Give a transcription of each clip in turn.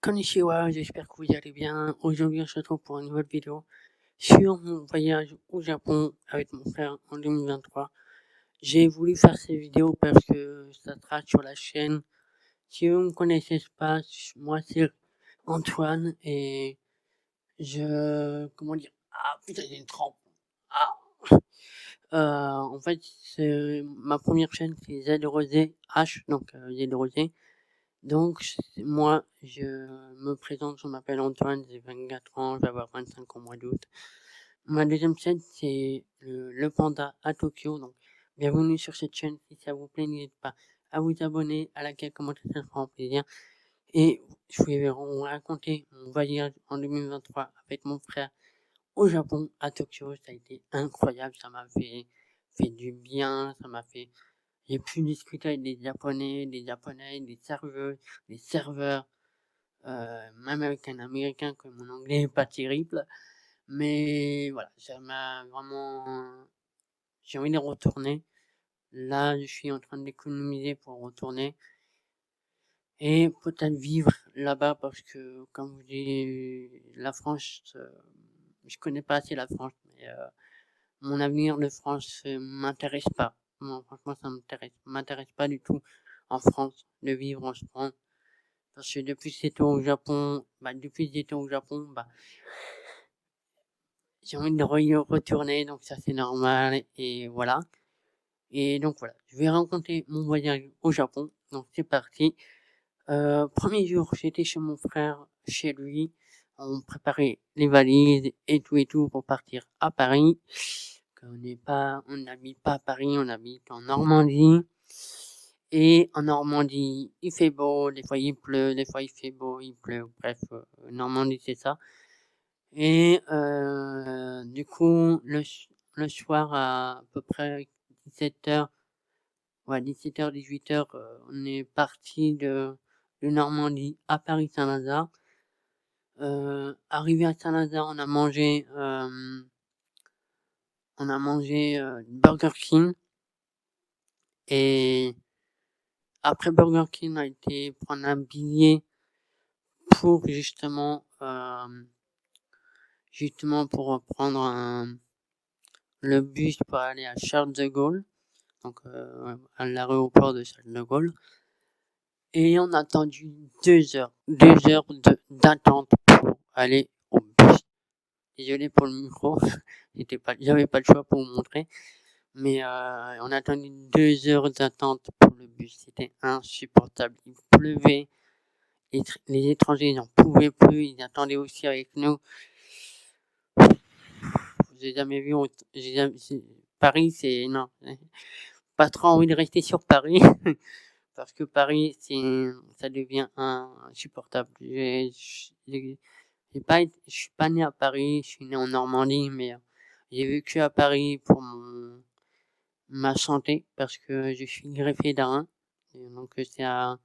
Konnichiwa, j'espère que vous allez bien. Aujourd'hui, on se retrouve pour une nouvelle vidéo sur mon voyage au Japon avec mon frère en 2023. J'ai voulu faire cette vidéo parce que ça sera sur la chaîne. Si vous ne me connaissez pas, moi c'est Antoine et comment dire? Ah putain, j'ai une trempe. Ah. En fait, ma première chaîne, c'est Z Rosé H, donc Z Rosé. Donc, moi, je me présente, je m'appelle Antoine, j'ai 24 ans, je vais avoir 25 au mois d'août. Ma deuxième chaîne, c'est le Panda à Tokyo. Donc, bienvenue sur cette chaîne. Si ça vous plaît, n'hésitez pas à vous abonner, à liker, commenter, ça fera un plaisir. Et je vais vous raconter mon voyage en 2023 avec mon frère au Japon, à Tokyo. Ça a été incroyable, ça m'a fait du bien, j'ai pu discuter avec des Japonais, des serveurs, même avec un Américain que mon anglais est pas terrible. Mais voilà, ça m'a vraiment... J'ai envie de retourner. Là, je suis en train d'économiser pour retourner et peut-être vivre là-bas parce que, comme vous dis, la France, je connais pas assez la France, mais mon avenir de France m'intéresse pas. Moi, franchement, ça m'intéresse pas du tout en France, de vivre en France. Parce que depuis que j'étais au Japon, j'ai envie de retourner, donc ça c'est normal, et voilà. Et donc voilà, je vais raconter mon voyage au Japon, donc c'est parti. Premier jour, j'étais chez mon frère, chez lui, on préparait les valises et tout pour partir à Paris. On n'habite pas à Paris, on habite en Normandie. Et en Normandie, il fait beau, des fois il pleut, des fois il fait beau, il pleut, bref, Normandie c'est ça. Et du coup, le soir à peu près 17h, 18h, on est parti de Normandie à Paris-Saint-Lazare. Arrivé à Saint-Lazare, on a mangé Burger King. Et après Burger King, on a été prendre un billet pour justement pour prendre le bus pour aller à Charles de Gaulle, donc à l'aéroport de Charles de Gaulle. Et on a attendu 2 heures d'attente pour aller au bus. Désolé pour le micro, j'avais pas le choix pour vous montrer. Mais on a attendu 2 heures d'attente pour le bus. C'était insupportable. Il pleuvait. Les étrangers n'en pouvaient plus. Ils attendaient aussi avec nous. J'ai jamais vu... Paris, c'est... Non. Pas trop envie de rester sur Paris. Parce que Paris, ça devient insupportable. Je suis pas né à Paris. Je suis né en Normandie. Mais j'ai vécu à Paris pour ma santé, parce que je suis greffé d'un rein. Donc c'est à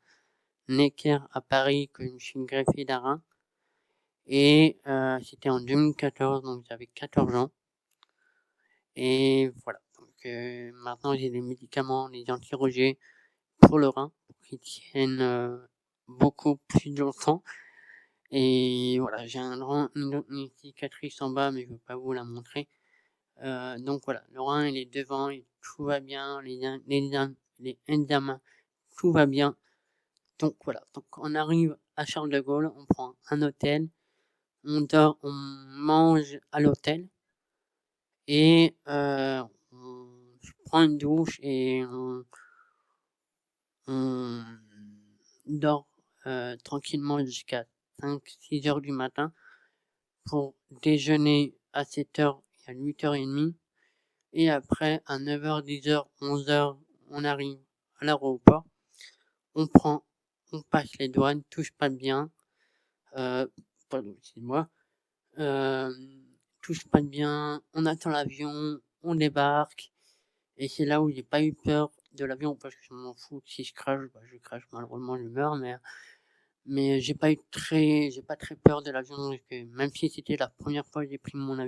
Necker à Paris que je me suis greffé d'un rein. Et c'était en 2014, donc j'avais 14 ans. Et voilà. Donc maintenant j'ai des médicaments, des anti-rejet pour le rein, qui tiennent beaucoup plus longtemps. Et voilà, j'ai une cicatrice en bas, mais je ne veux pas vous la montrer. Donc voilà, le rein il est devant, et tout va bien, les examens, tout va bien. Donc voilà, donc on arrive à Charles de Gaulle, on prend un hôtel, on dort, on mange à l'hôtel, et je prends une douche et on dort tranquillement jusqu'à 5-6 heures du matin pour déjeuner à 7h et à 8h30. Et après, à 9h, 10h, 11h, on arrive à l'aéroport. On passe les douanes, tout se passe bien. Pardon, excusez-moi. Tout se passe bien. On attend l'avion, on débarque. Et c'est là où j'ai pas eu peur de l'avion, parce que je m'en fous. Si je crache, je crache, malheureusement, je meurs. Mais j'ai pas très peur de l'avion. Même si c'était la première fois que j'ai pris un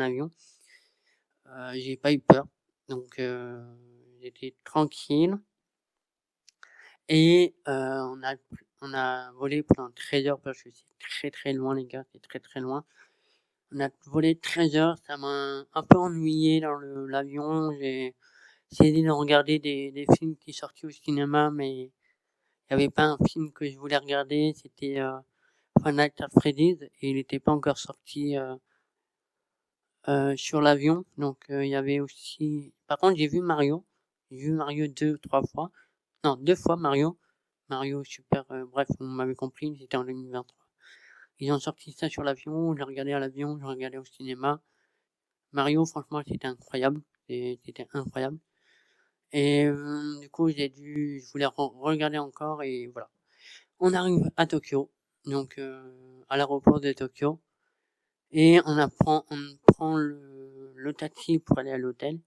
avion, j'ai pas eu peur. Donc j'étais tranquille. Et on a volé pendant 13 heures parce que c'est très, très loin les gars, c'est très, très loin. On a volé 13 heures, ça m'a un peu ennuyé dans l'avion. J'ai essayé de regarder des films qui sortaient au cinéma, mais il y avait pas un film que je voulais regarder, c'était Five Nights at Freddy's et il était pas encore sorti sur l'avion. Donc il y avait aussi par contre j'ai vu Mario 2 3 fois. Non, 2 fois Mario. Mario Super, bref, vous m'avez compris, c'était en 2023. Ils ont sorti ça sur l'avion, je l'ai regardé à l'avion, je l'ai regardé au cinéma. Mario, franchement, c'était incroyable. C'était incroyable. Et du coup, je voulais regarder encore et voilà. On arrive à Tokyo, donc à l'aéroport de Tokyo, et on prend le taxi pour aller à l'hôtel.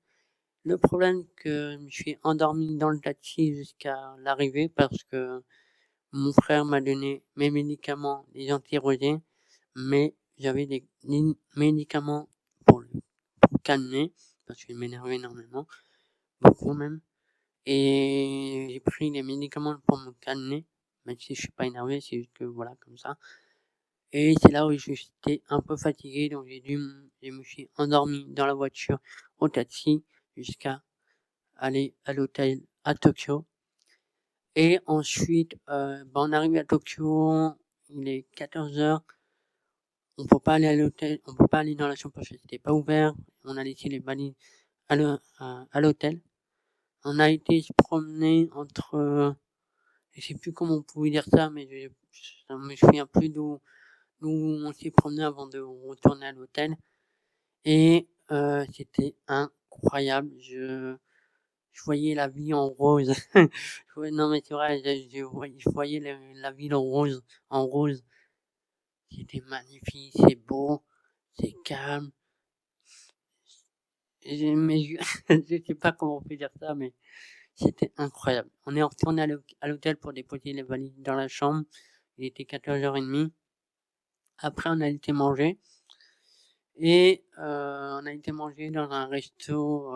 Le problème que je me suis endormi dans le taxi jusqu'à l'arrivée parce que mon frère m'a donné mes médicaments, des anti-rosés, mais j'avais des médicaments pour calmer, parce qu'il m'énervait énormément, beaucoup même. Et j'ai pris des médicaments pour me calmer, même si je suis pas énervé, c'est juste que voilà, comme ça. Et c'est là où j'étais un peu fatigué, donc je me suis endormi dans la voiture au taxi jusqu'à aller à l'hôtel à Tokyo. Et ensuite, on arrive à Tokyo, il est 14 heures. On peut pas aller à l'hôtel, on peut pas aller dans la chambre parce que c'était pas ouvert. On a laissé les valises à l'hôtel. On a été se promener entre, je sais plus comment on pouvait dire ça, mais je me souviens plus d'où on s'est promené avant de retourner à l'hôtel. Et c'était incroyable. Je voyais la vie en rose. Non mais c'est vrai, je voyais la ville en rose. C'était magnifique, c'est beau, c'est calme. Mais je sais pas comment on peut dire ça, mais c'était incroyable. On est retourné à l'hôtel pour déposer les valises dans la chambre. Il était 14h30. Après, on a été manger. Et on a été manger dans un resto,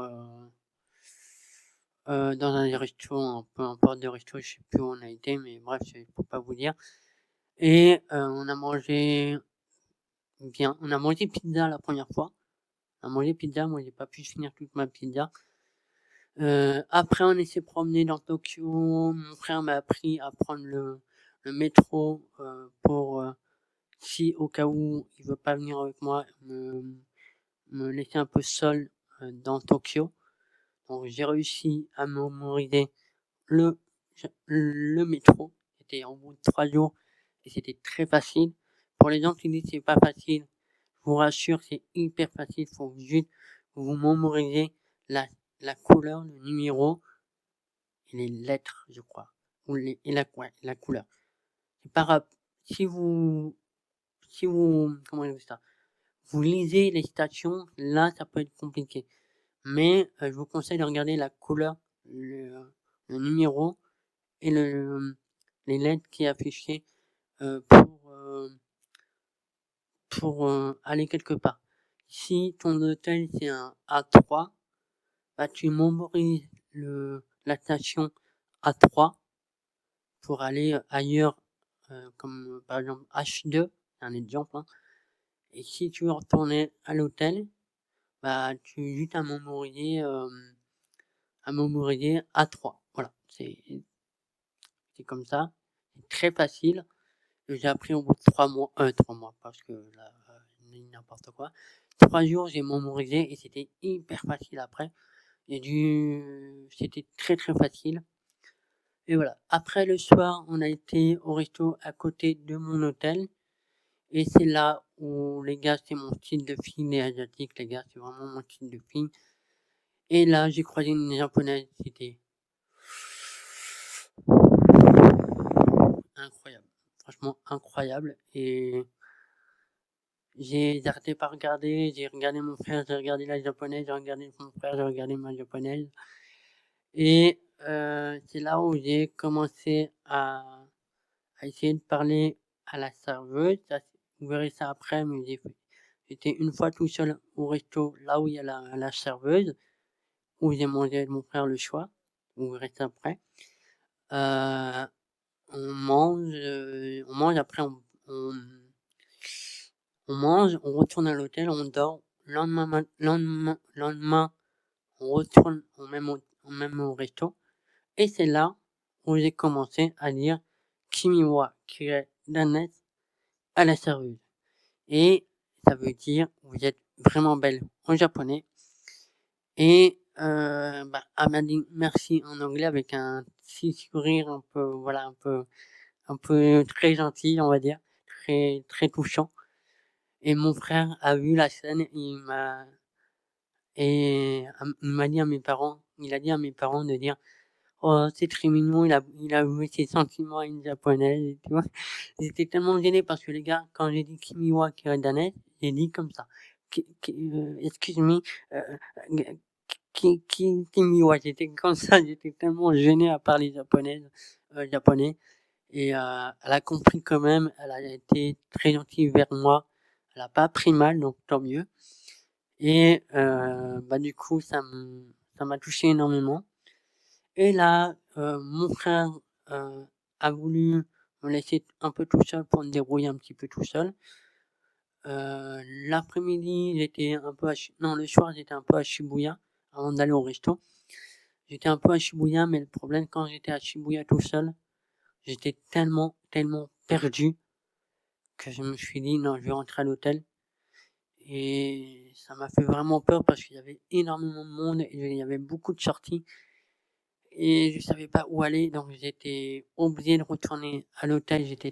peu importe de resto, je sais plus où on a été, mais bref, je peux pas vous dire. Et on a mangé bien. On a mangé pizza la première fois. On a mangé pizza, moi j'ai pas pu finir toute ma pizza. Après on s'est promené dans Tokyo. Mon frère m'a appris à prendre le métro pour si au cas où il veut pas venir avec moi, me laisser un peu seul dans Tokyo. Donc j'ai réussi à mémoriser le, le métro. C'était en bout de 3 jours et c'était très facile. Pour les gens qui disent que c'est pas facile, je vous rassure, c'est hyper facile. Faut juste vous mémoriser la couleur, le numéro et les lettres, je crois. Et la couleur. C'est pas grave. Si vous, comment dire ça? Vous lisez les stations, là, ça peut être compliqué. Mais je vous conseille de regarder la couleur, le numéro et les lettres qui est affiché pour aller quelque part. Si ton hôtel c'est un A3, bah tu mémorises la station A3 pour aller ailleurs, comme par exemple H2, c'est un exemple. Hein. Et si tu veux retourner à l'hôtel, bah tu juste à mémoriser A3. Voilà, c'est comme ça, c'est très facile. J'ai appris au bout de 3 mois, parce que là, n'importe quoi. 3 jours, j'ai mémorisé et c'était hyper facile après. C'était très très facile. Et voilà. Après le soir, on a été au resto à côté de mon hôtel. Et c'est là où, les gars, c'est mon style de fille, les asiatiques, les gars, c'est vraiment mon style de fille. Et là, j'ai croisé une japonaise, c'était incroyable. Franchement, incroyable. Et j'ai arrêté par regarder, j'ai regardé mon frère, j'ai regardé la japonaise, j'ai regardé mon frère, j'ai regardé ma japonaise. Et c'est là où j'ai commencé à essayer de parler à la serveuse. Vous verrez ça après, mais j'étais une fois tout seul au resto, là où il y a la serveuse, où j'ai mangé avec mon frère le choix. Vous verrez ça après. on mange, après on mange, on retourne à l'hôtel, on dort. Lendemain, on retourne même au resto. Et c'est là où j'ai commencé à dire Kimiwa, qui est danais, à la serveuse. Et ça veut dire vous êtes vraiment belle en japonais. Et elle m'a dit merci en anglais avec un petit sourire un peu très gentil, on va dire, très, très touchant. Et mon frère a vu la scène, il m'a dit à mes parents, il a dit à mes parents de dire oh, c'est très mignon, il a avoué ses sentiments à une japonaise, tu vois. Ils étaient tellement gênés parce que les gars, quand j'ai dit Kimiwa qui est danais, j'ai dit comme ça. Excuse me, Kimiwa, j'étais comme ça, j'étais tellement gêné à parler japonais. Et elle a compris quand même, elle a été très gentille vers moi. Elle a pas pris mal, donc tant mieux. Et du coup, ça m'a touché énormément. Et là, mon frère a voulu me laisser un peu tout seul pour me débrouiller un petit peu tout seul. L'après-midi, j'étais un peu le soir, j'étais un peu à Shibuya avant d'aller au resto. J'étais un peu à Shibuya, mais le problème, quand j'étais à Shibuya tout seul, j'étais tellement perdu que je me suis dit non, je vais rentrer à l'hôtel. Et ça m'a fait vraiment peur parce qu'il y avait énormément de monde et il y avait beaucoup de sorties. Et je savais pas où aller, donc j'étais obligé de retourner à l'hôtel. J'avais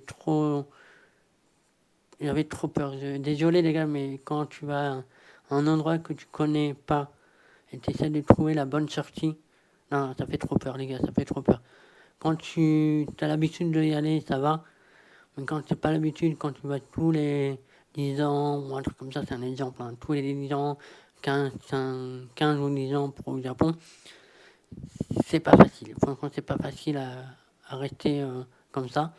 trop peur. Désolé les gars, mais quand tu vas à un endroit que tu connais pas et tu essaies de trouver la bonne sortie, non, ça fait trop peur les gars, ça fait trop peur. Quand tu as l'habitude d'y aller, ça va. Mais quand tu n'as pas l'habitude, quand tu vas tous les 10 ans, ou un truc comme ça, c'est un exemple, hein, tous les 10 ans, 15 ou 10 ans pour le Japon, c'est pas facile. Franchement, c'est pas facile à rester comme ça.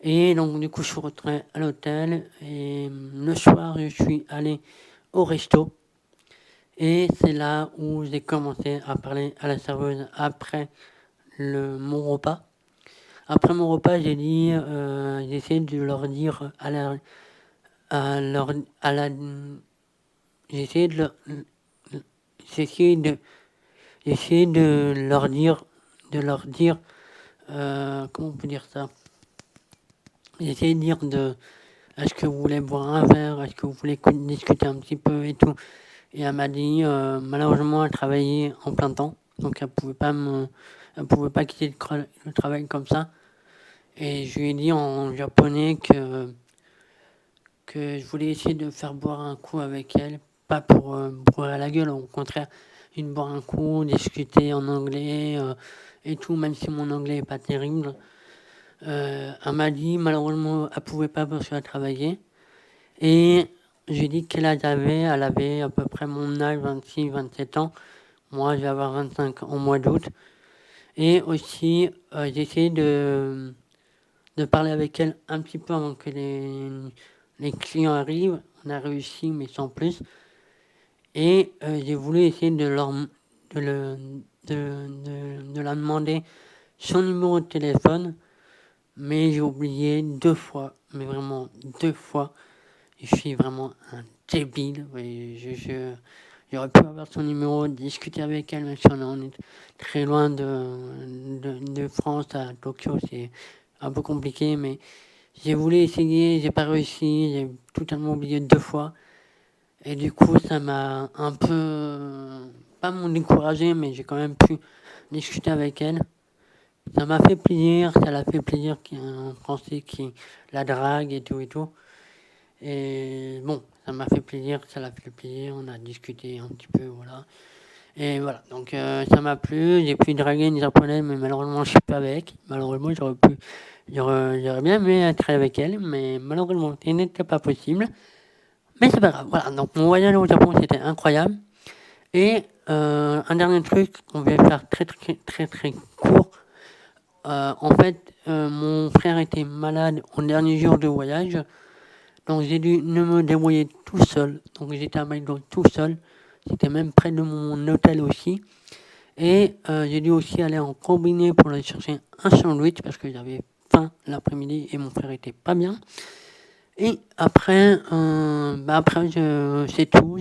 Et donc, du coup, je suis retourné à l'hôtel. Et le soir, je suis allé au resto. Et c'est là où j'ai commencé à parler à la serveuse après mon repas. Après mon repas, j'ai essayé de leur dire à la, j'ai essayé de leur, j'ai essayé de leur dire, comment on peut dire ça? J'ai essayé de dire est-ce que vous voulez boire un verre, est-ce que vous voulez discuter un petit peu et tout. Et elle m'a dit, malheureusement, elle travaillait en plein temps, donc elle pouvait pas quitter le travail comme ça. Et je lui ai dit en japonais que je voulais essayer de faire boire un coup avec elle, pas pour boire à la gueule, au contraire, une boire un coup, discuter en anglais et tout, même si mon anglais est pas terrible. Elle m'a dit malheureusement elle pouvait pas parce qu'elle travaillait. Et j'ai dit quel âge elle avait à peu près mon âge, 26-27 ans. Moi je vais avoir 25 au mois d'août. Et aussi j'ai essayé de parler avec elle un petit peu avant que les clients arrivent. On a réussi, mais sans plus. Et j'ai voulu essayer de la demander son numéro de téléphone, mais j'ai oublié 2 fois, mais vraiment 2 fois. Je suis vraiment un débile. J'aurais pu avoir son numéro, discuter avec elle, même si on est très loin de France à Tokyo, c'est un peu compliqué, mais j'ai voulu essayer, j'ai pas réussi, j'ai totalement oublié 2 fois. Et du coup, ça m'a un peu, pas m'ont découragé, mais j'ai quand même pu discuter avec elle. Ça m'a fait plaisir, ça l'a fait plaisir qu'il y ait un Français qui la drague et tout et tout. Et bon, ça m'a fait plaisir, ça l'a fait plaisir, on a discuté un petit peu, voilà. Et voilà, donc ça m'a plu, j'ai pu draguer une japonaise, mais malheureusement je suis pas avec. Malheureusement j'aurais bien aimé être avec elle, mais malheureusement ce n'était pas possible. Mais c'est pas grave, voilà, donc mon voyage au Japon c'était incroyable. Et un dernier truc, on va faire très court. En fait, mon frère était malade au dernier jour de voyage, donc j'ai dû me débrouiller tout seul. Donc j'étais à McDo tout seul, c'était même près de mon hôtel aussi. Et j'ai dû aussi aller en combiné pour aller chercher un sandwich parce que j'avais faim. faim l'après-midi et mon frère était pas bien. Et après, c'est tout.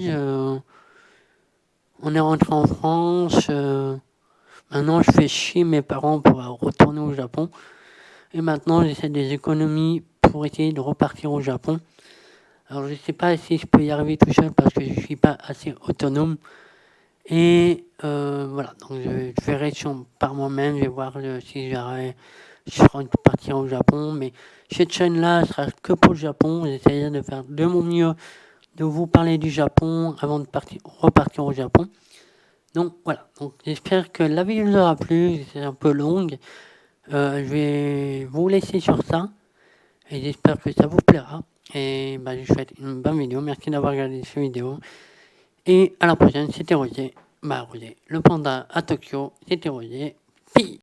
On est rentré en France. Maintenant, je fais chier mes parents pour retourner au Japon. Et maintenant, j'essaie des économies pour essayer de repartir au Japon. Alors, je sais pas si je peux y arriver tout seul parce que je suis pas assez autonome. Et voilà, donc je verrai par moi-même, je vais voir si je serai partir au Japon. Mais cette chaîne-là sera que pour le Japon. J'essaierai de faire de mon mieux de vous parler du Japon avant de repartir au Japon. Donc voilà, donc j'espère que la vidéo vous aura plu, c'est un peu longue. Je vais vous laisser sur ça et j'espère que ça vous plaira. Et je vous souhaite une bonne vidéo. Merci d'avoir regardé cette vidéo. Et à la prochaine, c'était Roger. Roger, le panda à Tokyo, c'était Roger. Peace.